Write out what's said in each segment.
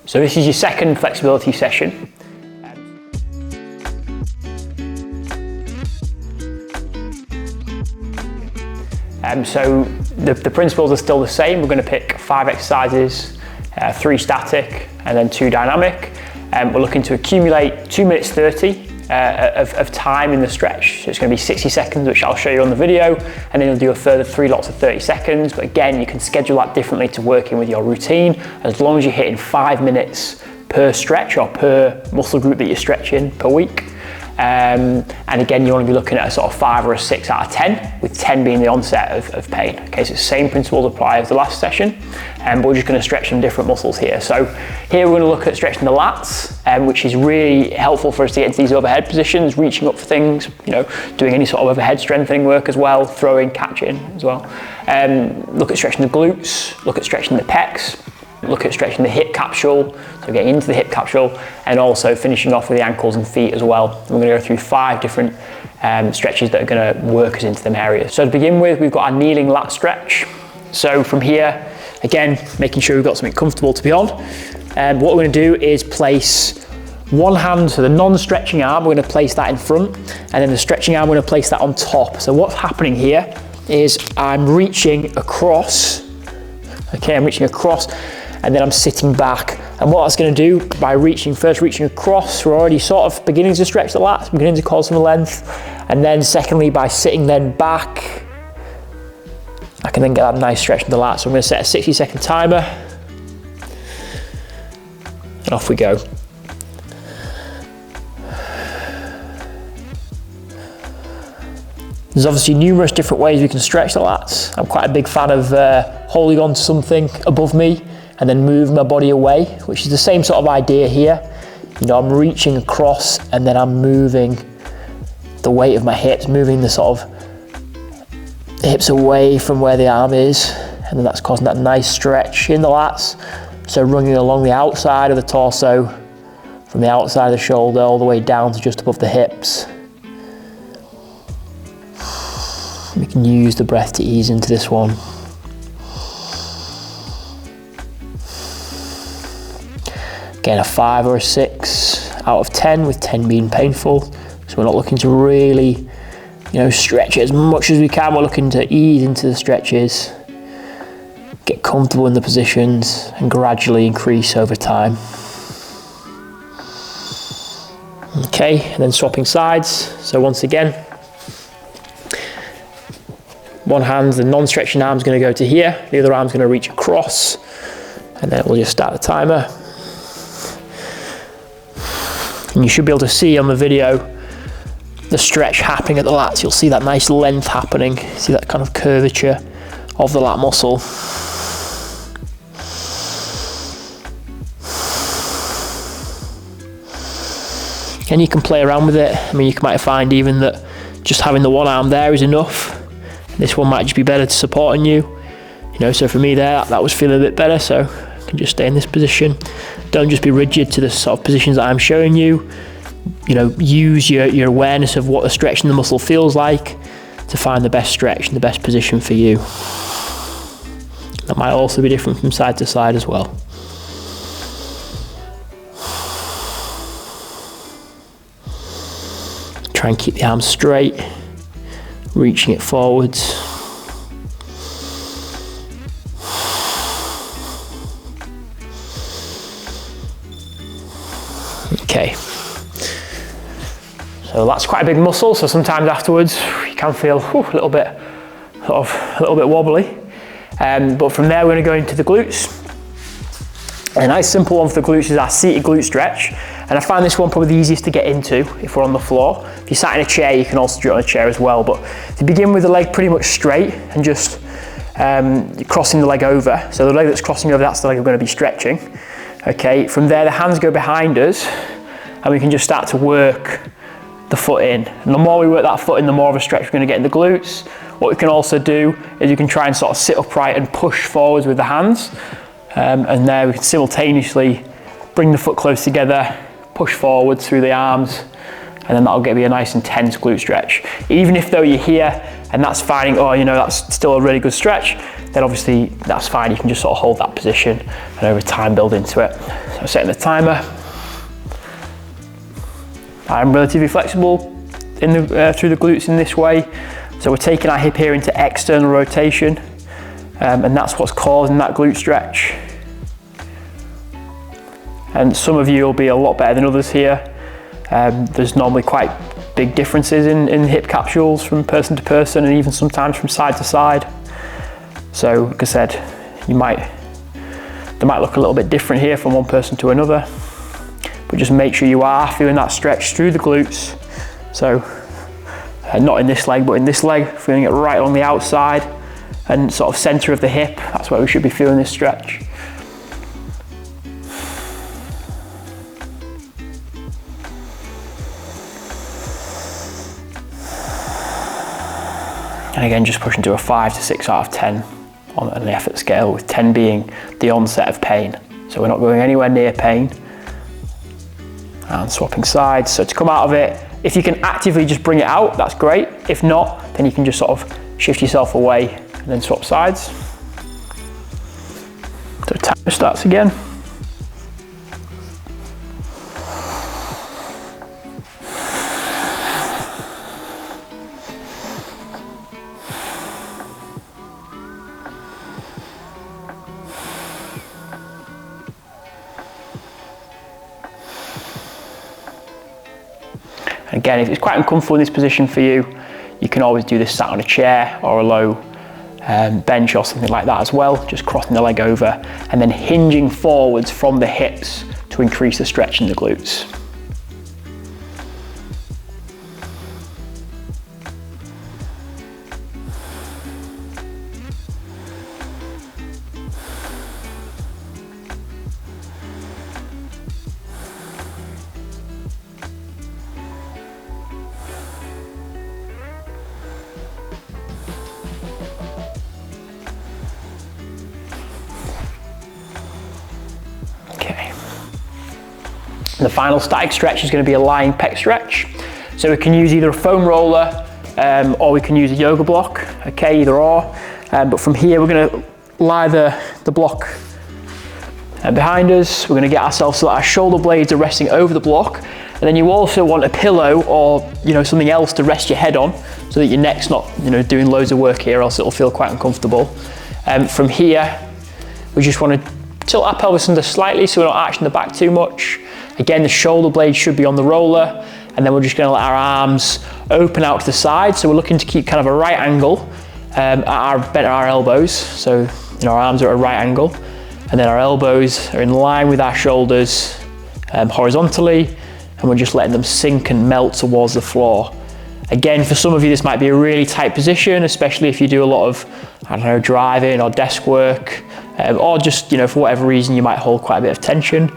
So this is your second flexibility session. So the principles are still the same. We're going to pick 5 exercises, 3 static and then 2 dynamic. We're looking to accumulate 2 minutes 30 of time in the stretch. So it's going to be 60 seconds, which I'll show you on the video, and then you'll do a further 3 lots of 30 seconds. But again, you can schedule that differently to work in with your routine, as long as you're hitting 5 minutes per stretch or per muscle group that you're stretching per week. And again, you want to be looking at a sort of 5 or a 6 out of 10, with 10 being the onset of pain. Okay, so the same principles apply as the last session, but we're just going to stretch some different muscles here. So here we're going to look at stretching the lats, which is really helpful for us to get into these overhead positions, reaching up for things, you know, doing any sort of overhead strengthening work as well, throwing, catching as well. Look at stretching the glutes, look at stretching the pecs, look at stretching the hip capsule, so getting into the hip capsule, and also finishing off with the ankles and feet as well. And we're going to go through 5 different stretches that are going to work us into them areas. So to begin with, we've got our kneeling lat stretch. So from here, again, making sure we've got something comfortable to be on. And what we're going to do is place one hand, so the non-stretching arm, we're going to place that in front, and then the stretching arm, we're going to place that on top. So what's happening here is I'm reaching across, okay, I'm reaching across, and then I'm sitting back. And what that's going to do, by first reaching across, we're already sort of beginning to stretch the lats, beginning to cause some length. And then secondly, by sitting then back, I can then get that nice stretch in the lats. So I'm going to set a 60-second timer, and off we go. There's obviously numerous different ways we can stretch the lats. I'm quite a big fan of holding on to something above me and then moving my body away, which is the same sort of idea here. You know, I'm reaching across and then I'm moving the weight of my hips, moving the sort of hips away from where the arm is, and then that's causing that nice stretch in the lats. So running along the outside of the torso, from the outside of the shoulder all the way down to just above the hips. We can use the breath to ease into this one. Again, a 5 or a 6 out of 10, with 10 being painful. So we're not looking to really, you know, stretch it as much as we can. We're looking to ease into the stretches, get comfortable in the positions, and gradually increase over time. Okay, and then swapping sides. So once again, one hand, the non-stretching arm's going to go to here, the other arm's going to reach across, and then we'll just start the timer. And you should be able to see on the video the stretch happening at the lats. You'll see that nice length happening, see that kind of curvature of the lat muscle. And you can play around with it. I mean, you might find even that just having the one arm there is enough. This one might just be better to supporting you. You know, so for me there, that was feeling a bit better, so I can just stay in this position. Don't just be rigid to the sort of positions that I'm showing you. You know, use your awareness of what the stretch in the muscle feels like to find the best stretch and the best position for you. That might also be different from side to side as well. Try and keep the arms straight, reaching it forwards. Okay, so that's quite a big muscle, so sometimes afterwards you can feel a little bit wobbly. But from there we're going to go into the glutes. And a nice simple one for the glutes is our seated glute stretch. And I find this one probably the easiest to get into if we're on the floor. If you're sat in a chair, you can also do it on a chair as well. But to begin with the leg pretty much straight and just crossing the leg over. So the leg that's crossing over, that's the leg we're going to be stretching. Okay, from there the hands go behind us and we can just start to work the foot in. And the more we work that foot in, the more of a stretch we're going to get in the glutes. What we can also do is you can try and sort of sit upright and push forwards with the hands. And there we can simultaneously bring the foot close together, push forward through the arms, and then that'll give you a nice intense glute stretch. Even if though you're here and that's fine, or you know, that's still a really good stretch, then obviously that's fine. You can just sort of hold that position and over time build into it. So setting the timer. I'm relatively flexible in the, through the glutes in this way. So we're taking our hip here into external rotation, and that's what's causing that glute stretch. And some of you will be a lot better than others here. There's normally quite big differences in hip capsules from person to person, and even sometimes from side to side. So, like I said, they might look a little bit different here from one person to another, but just make sure you are feeling that stretch through the glutes. So, not in this leg, but in this leg, feeling it right on the outside and sort of center of the hip. That's where we should be feeling this stretch. And again, just pushing to a 5 to 6 out of 10 on the effort scale, with 10 being the onset of pain. So we're not going anywhere near pain. And swapping sides. So to come out of it, if you can actively just bring it out, that's great. If not, then you can just sort of shift yourself away and then swap sides. So timer starts again. Again, if it's quite uncomfortable in this position for you, you can always do this sat on a chair or a low bench or something like that as well, just crossing the leg over and then hinging forwards from the hips to increase the stretch in the glutes. The final static stretch is going to be a lying pec stretch. So we can use either a foam roller or we can use a yoga block, okay, either or. But from here we're going to lie the block behind us. We're going to get ourselves so that our shoulder blades are resting over the block. And then you also want a pillow or something else to rest your head on so that your neck's not doing loads of work here, else it'll feel quite uncomfortable. From here, we just want to tilt our pelvis under slightly so we're not arching the back too much. Again, the shoulder blade should be on the roller, and then we're just going to let our arms open out to the side. So we're looking to keep kind of a right angle at our elbows. So our arms are at a right angle, and then our elbows are in line with our shoulders horizontally, and we're just letting them sink and melt towards the floor. Again, for some of you, this might be a really tight position, especially if you do a lot of, driving or desk work, or just, for whatever reason, you might hold quite a bit of tension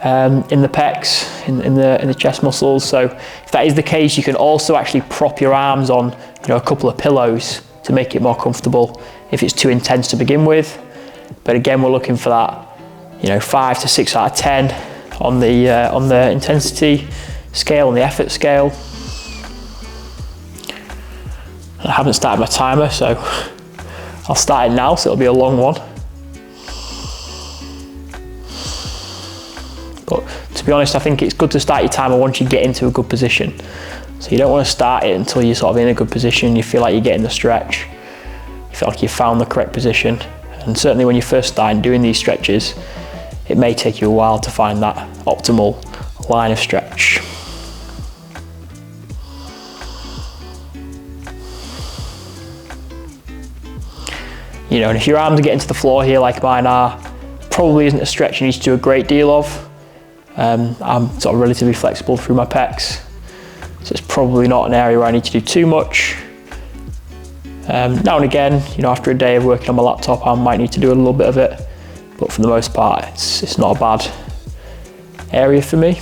in the pecs, in the chest muscles. So if that is the case, you can also actually prop your arms on, a couple of pillows to make it more comfortable if it's too intense to begin with. But again, we're looking for that, 5 to 6 out of 10 on the intensity scale, on the effort scale. I haven't started my timer, so I'll start it now, so it'll be a long one. But to be honest, I think it's good to start your timer once you get into a good position. So you don't want to start it until you're sort of in a good position, you feel like you're getting the stretch, you feel like you've found the correct position. And certainly when you first start doing these stretches, it may take you a while to find that optimal line of stretch. And if your arms are getting to the floor here like mine are, probably isn't a stretch you need to do a great deal of. I'm sort of relatively flexible through my pecs, so it's probably not an area where I need to do too much. Now and again, after a day of working on my laptop, I might need to do a little bit of it, but for the most part, it's not a bad area for me.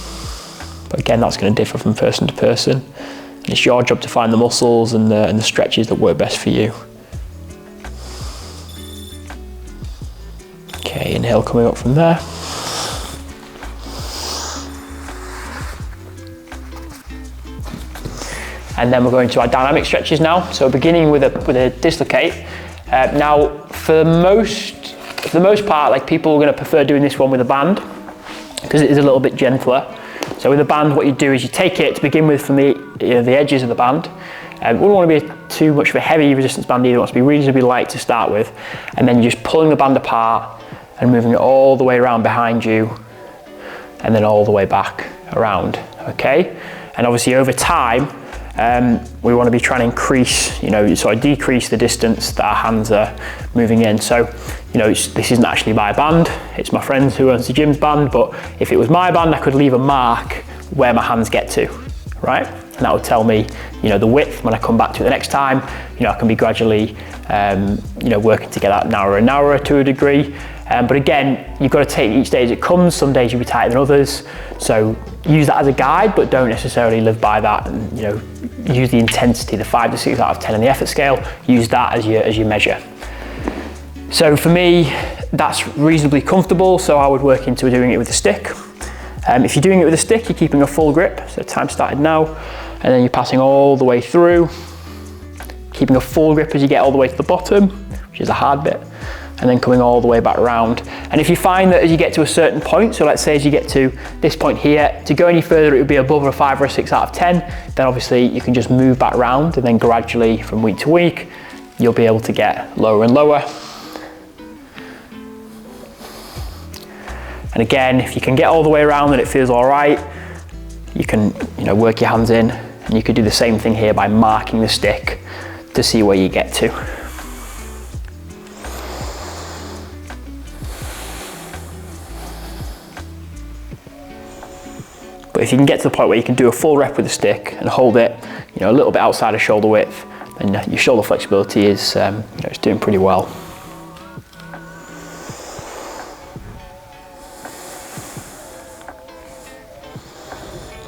But again, that's going to differ from person to person, and it's your job to find the muscles and the stretches that work best for you. Okay, inhale coming up from there. and then we're going to our dynamic stretches now. So beginning with a dislocate. Now, for the most part, like, people are going to prefer doing this one with a band because it is a little bit gentler. So with a band, what you do is you take it to begin with from the edges of the band. We don't want to be too much of a heavy resistance band either. It wants to be reasonably light to start with, and then you're just pulling the band apart and moving it all the way around behind you, and then all the way back around. Okay, and obviously over time, we want to be trying to increase, sort of decrease the distance that our hands are moving in. So, this isn't actually my band, it's my friend who owns the gym's band, but if it was my band, I could leave a mark where my hands get to, right? And that would tell me, the width when I come back to it the next time. I can be gradually, working to get that narrower and narrower to a degree. But again, you've got to take each day as it comes. Some days you'll be tighter than others. So use that as a guide, but don't necessarily live by that. And use the intensity, the 5 to 6 out of 10 on the effort scale. Use that as your measure. So for me, that's reasonably comfortable. So I would work into doing it with a stick. If you're doing it with a stick, you're keeping a full grip. So time started now, and then you're passing all the way through, keeping a full grip as you get all the way to the bottom, which is a hard bit, and then coming all the way back around. And if you find that as you get to a certain point, so let's say as you get to this point here, to go any further it would be above a 5 or a 6 out of 10, then obviously you can just move back around, and then gradually from week to week, you'll be able to get lower and lower. And again, if you can get all the way around and it feels all right, you can work your hands in, and you could do the same thing here by marking the stick to see where you get to. But if you can get to the point where you can do a full rep with the stick and hold it, a little bit outside of shoulder width, then your shoulder flexibility is, it's doing pretty well.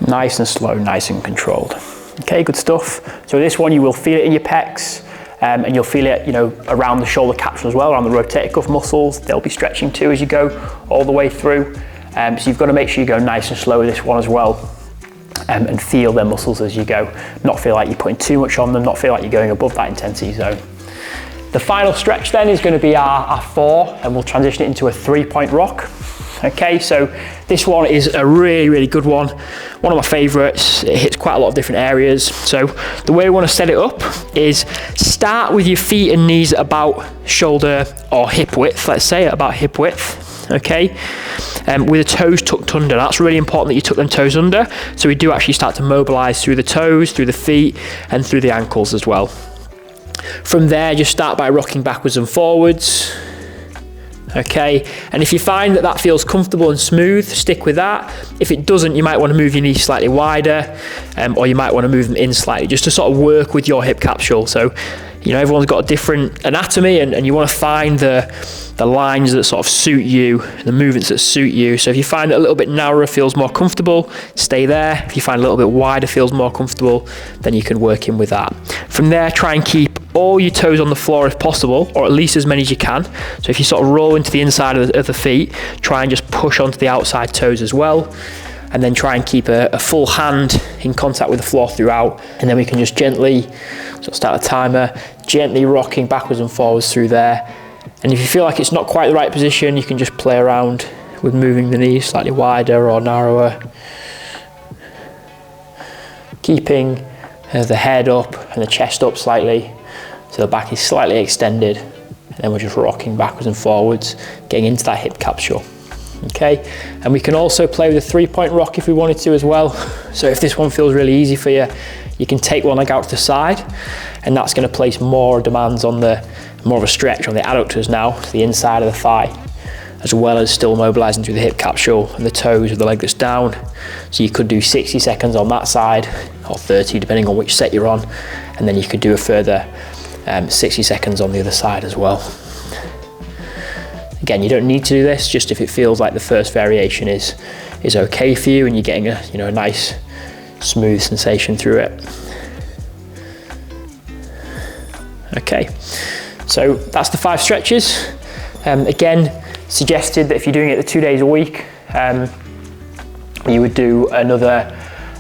Nice and slow, nice and controlled. Okay, good stuff. So this one, you will feel it in your pecs, and you'll feel it, around the shoulder capsule as well, around the rotator cuff muscles. They'll be stretching too as you go all the way through. So you've got to make sure you go nice and slow with this one as well, and feel their muscles as you go. Not feel like you're putting too much on them, not feel like you're going above that intensity zone. The final stretch then is going to be our 4, and we'll transition it into a 3-point rock. Okay, so this one is a really, really good one. One of my favorites. It hits quite a lot of different areas. So the way we want to set it up is start with your feet and knees at about shoulder or hip width, let's say at about hip width, okay? With the toes tucked under. That's really important that you tuck them toes under. So we do actually start to mobilize through the toes, through the feet, and through the ankles as well. From there, just start by rocking backwards and forwards. Okay, and if you find that that feels comfortable and smooth, stick with that. If it doesn't, you might want to move your knees slightly wider, or you might want to move them in slightly, just to sort of work with your hip capsule. So, everyone's got a different anatomy, and you want to find the lines that sort of suit you, the movements that suit you. So if you find that a little bit narrower feels more comfortable, stay there. If you find a little bit wider feels more comfortable, then you can work in with that. From there, try and keep all your toes on the floor if possible, or at least as many as you can. So if you sort of roll into the inside of the feet, try and just push onto the outside toes as well. And then try and keep a full hand in contact with the floor throughout. And then we can just gently, so start a timer, gently rocking backwards and forwards through there. And if you feel like it's not quite the right position, you can just play around with moving the knees slightly wider or narrower. Keeping the head up and the chest up slightly, so the back is slightly extended. And then we're just rocking backwards and forwards, getting into that hip capsule. Okay, and we can also play with a 3-point rock if we wanted to as well. So if this one feels really easy for you, you can take one leg out to the side, and that's going to place more demands on more of a stretch on the adductors now, to the inside of the thigh, as well as still mobilizing through the hip capsule and the toes of the leg that's down. So you could do 60 seconds on that side, or 30 depending on which set you're on, and then you could do a further 60 seconds on the other side as well. Again, you don't need to do this, just if it feels like the first variation is okay for you and you're getting a nice smooth sensation through it. Okay, so that's the 5 stretches. Again, suggested that if you're doing it the 2 days a week, you would do another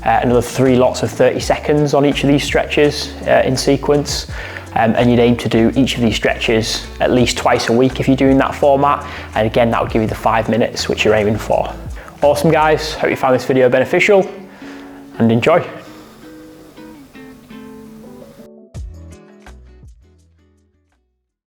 another 3 lots of 30 seconds on each of these stretches in sequence. And you'd aim to do each of these stretches at least twice a week if you're doing that format. And again, that would give you the 5 minutes which you're aiming for. Awesome guys, hope you found this video beneficial and enjoy.